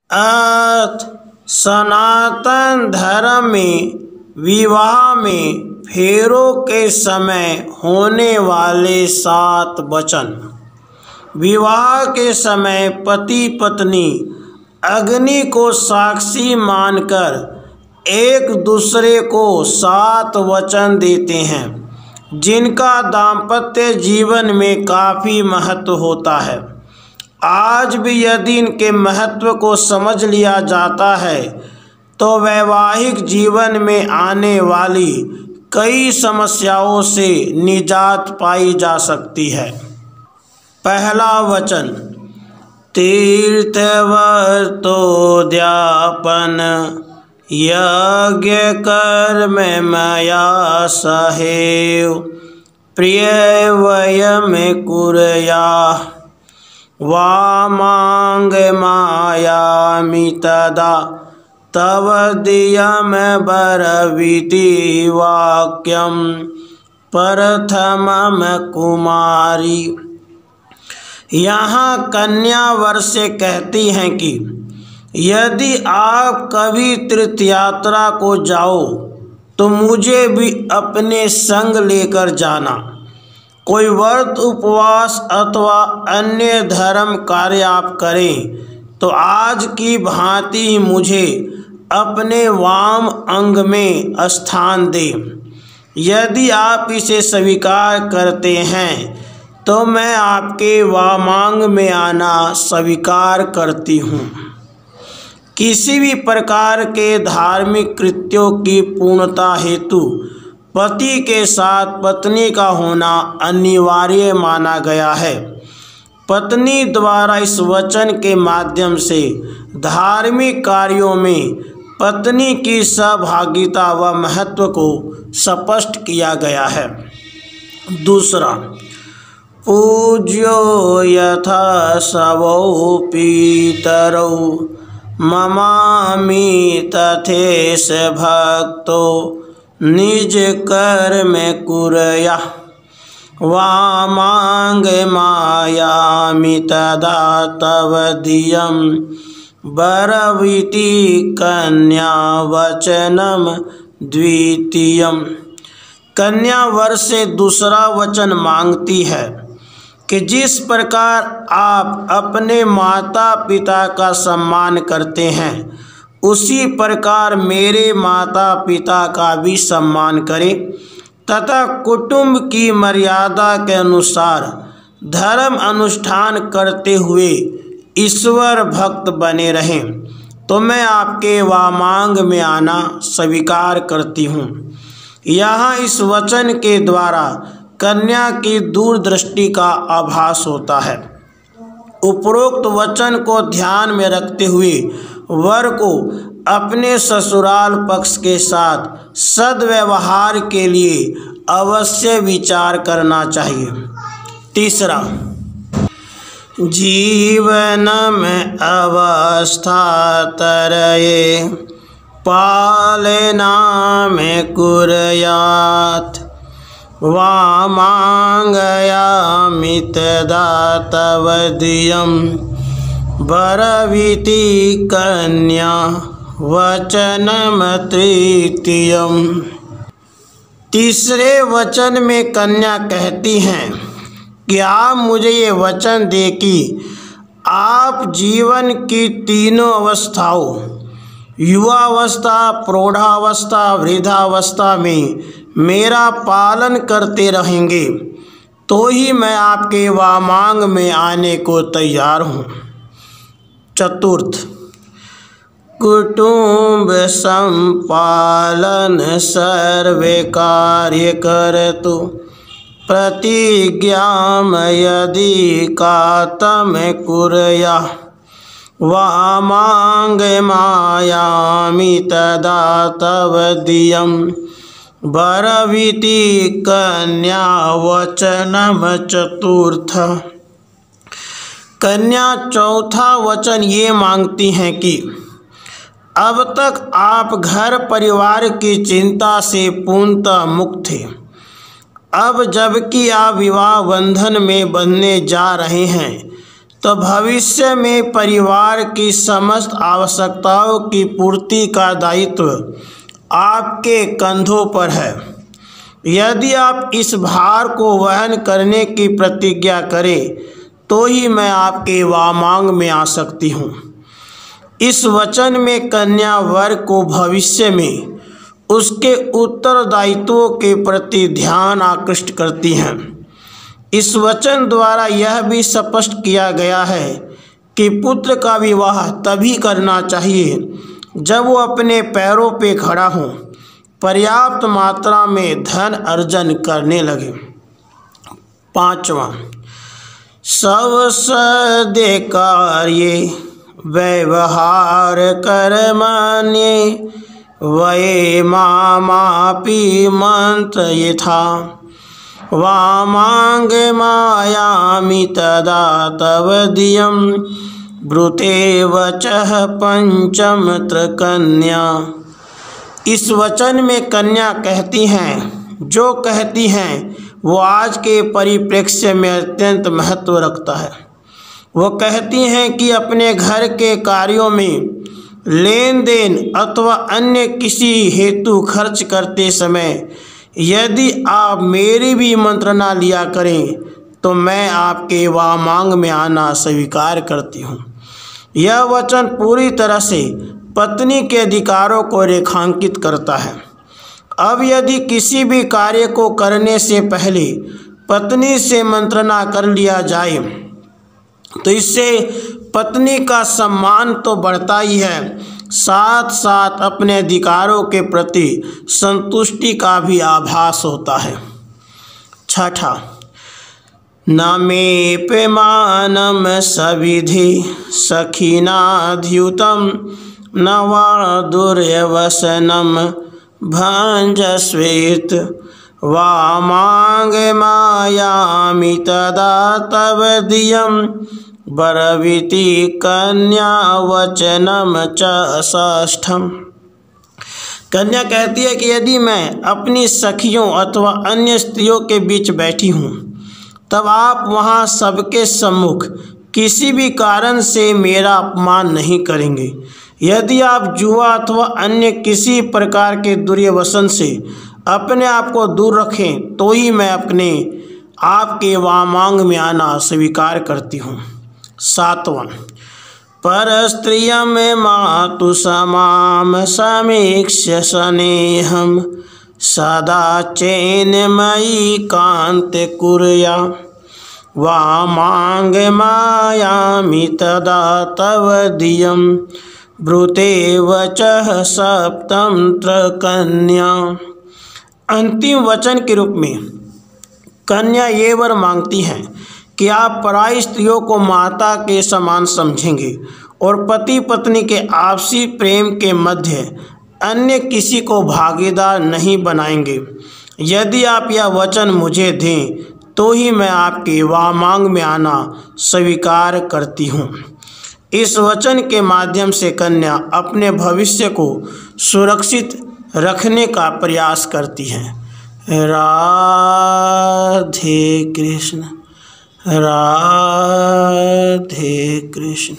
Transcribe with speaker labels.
Speaker 1: अर्थ सनातन धर्म में विवाह में फेरों के समय होने वाले 7 वचन। विवाह के समय पति पत्नी अग्नि को साक्षी मानकर एक दूसरे को 7 वचन देते हैं, जिनका दाम्पत्य जीवन में काफ़ी महत्व होता है। आज भी यदि इनके महत्व को समझ लिया जाता है तो वैवाहिक जीवन में आने वाली कई समस्याओं से निजात पाई जा सकती है। पहला वचन, तीर्थव्रतोद्यापन यज्ञ कर्म मया सहेव प्रिय वयम कुर्या वामांग मायामि तदा तव दियम बरवीति वाक्यम प्रथमम कुमारी। यहाँ कन्या वर से कहती हैं कि यदि आप कभी तीर्थ यात्रा को जाओ तो मुझे भी अपने संग लेकर जाना। कोई व्रत उपवास अथवा अन्य धर्म कार्य आप करें तो आज की भांति मुझे अपने वाम अंग में स्थान दें। यदि आप इसे स्वीकार करते हैं तो मैं आपके वामांग में आना स्वीकार करती हूँ। किसी भी प्रकार के धार्मिक कृत्यों की पूर्णता हेतु पति के साथ पत्नी का होना अनिवार्य माना गया है। पत्नी द्वारा इस वचन के माध्यम से धार्मिक कार्यों में पत्नी की सहभागिता व महत्व को स्पष्ट किया गया है। दूसरा, पूज्यो यथा सवौ पितरौ ममामि तथेष भक्तो निज कर्म कुर्या वामांग मायामि तदा तव दियम बरवीति कन्या वचनम द्वितीयम। कन्या वर से दूसरा वचन मांगती है कि जिस प्रकार आप अपने माता पिता का सम्मान करते हैं उसी प्रकार मेरे माता पिता का भी सम्मान करें तथा कुटुंब की मर्यादा के अनुसार धर्म अनुष्ठान करते हुए ईश्वर भक्त बने रहें। तो मैं आपके वामांग में आना स्वीकार करती हूँ। यहाँ इस वचन के द्वारा कन्या की दूरदृष्टि का आभास होता है। उपरोक्त वचन को ध्यान में रखते हुए वर को अपने ससुराल पक्ष के साथ सद्व्यवहार के लिए अवश्य विचार करना चाहिए। तीसरा, जीवन में अवस्था तरये पालना में कुर्यात् वामांगयामि तदा तव दियम बरवीति कन्या वचनम तृतीयम। तीसरे वचन में कन्या कहती हैं कि आप मुझे ये वचन दे कि आप जीवन की तीनों अवस्थाओं युवावस्था, प्रौढ़ावस्था, वृद्धावस्था में मेरा पालन करते रहेंगे तो ही मैं आपके वामांग में आने को तैयार हूँ। चतुर्थ, कुटुंब संपालन सर्वे कार्य करतु प्रतिज्ञाम यदि कातम कुर्या वामांग मायामि तदा तव दियम बरवीति कन्या वचनम चतुर्थ। कन्या चौथा वचन ये मांगती हैं कि अब तक आप घर परिवार की चिंता से पूर्णतः मुक्त थे। अब जबकि आप विवाह बंधन में बंधने जा रहे हैं तो भविष्य में परिवार की समस्त आवश्यकताओं की पूर्ति का दायित्व आपके कंधों पर है। यदि आप इस भार को वहन करने की प्रतिज्ञा करें तो ही मैं आपके वामांग में आ सकती हूँ। इस वचन में कन्या वर्ग को भविष्य में उसके उत्तरदायित्वों के प्रति ध्यान आकृष्ट करती हैं। इस वचन द्वारा यह भी स्पष्ट किया गया है कि पुत्र का विवाह तभी करना चाहिए जब वो अपने पैरों पे खड़ा हो, पर्याप्त मात्रा में धन अर्जन करने लगे। 5वां, सब सदे कार्ये व्यवहार कर्मण्ये वये मामापि मंत्र यथा वामांग मायामि तदा तव दियं ब्रूते वचः पंचमत्र कन्या। इस वचन में कन्या कहती हैं, जो कहती हैं वो आज के परिप्रेक्ष्य में अत्यंत महत्व रखता है। वो कहती हैं कि अपने घर के कार्यों में लेन देन अथवा अन्य किसी हेतु खर्च करते समय यदि आप मेरी भी मंत्रणा लिया करें तो मैं आपके वामांग में आना स्वीकार करती हूँ। यह वचन पूरी तरह से पत्नी के अधिकारों को रेखांकित करता है। अब यदि किसी भी कार्य को करने से पहले पत्नी से मंत्रणा कर लिया जाए तो इससे पत्नी का सम्मान तो बढ़ता ही है, साथ साथ अपने अधिकारों के प्रति संतुष्टि का भी आभास होता है। 6ठा, न मे पेमानम सविधि सखीनाद्युतम न वा दुर्व्यसनम भंजस्वेत वामांग मायामि तदा तव दियं बरवीति कन्या वचनम च षष्ठम। कन्या कहती है कि यदि मैं अपनी सखियों अथवा अन्य स्त्रियों के बीच बैठी हूँ तब आप वहाँ सबके सम्मुख किसी भी कारण से मेरा अपमान नहीं करेंगे। यदि आप जुआ अथवा अन्य किसी प्रकार के दुर्व्यसन से अपने आप को दूर रखें तो ही मैं अपने आपके वामांग में आना स्वीकार करती हूँ। 7वां, परस्त्रियं मातु समाम समीक्ष्य स्नेहं सदा चैन्मयी कान्ते कुर्या वामांग मायामि तदा तव दियं ब्रूते वचः सप्तमत्र कन्या। अंतिम वचन के रूप में कन्या ये वर मांगती हैं कि आप पराई स्त्रियों को माता के समान समझेंगे और पति पत्नी के आपसी प्रेम के मध्य अन्य किसी को भागीदार नहीं बनाएंगे। यदि आप यह वचन मुझे दें तो ही मैं आपके वामांग में आना स्वीकार करती हूँ। इस वचन के माध्यम से कन्या अपने भविष्य को सुरक्षित रखने का प्रयास करती है। राधे कृष्ण, राधे कृष्ण।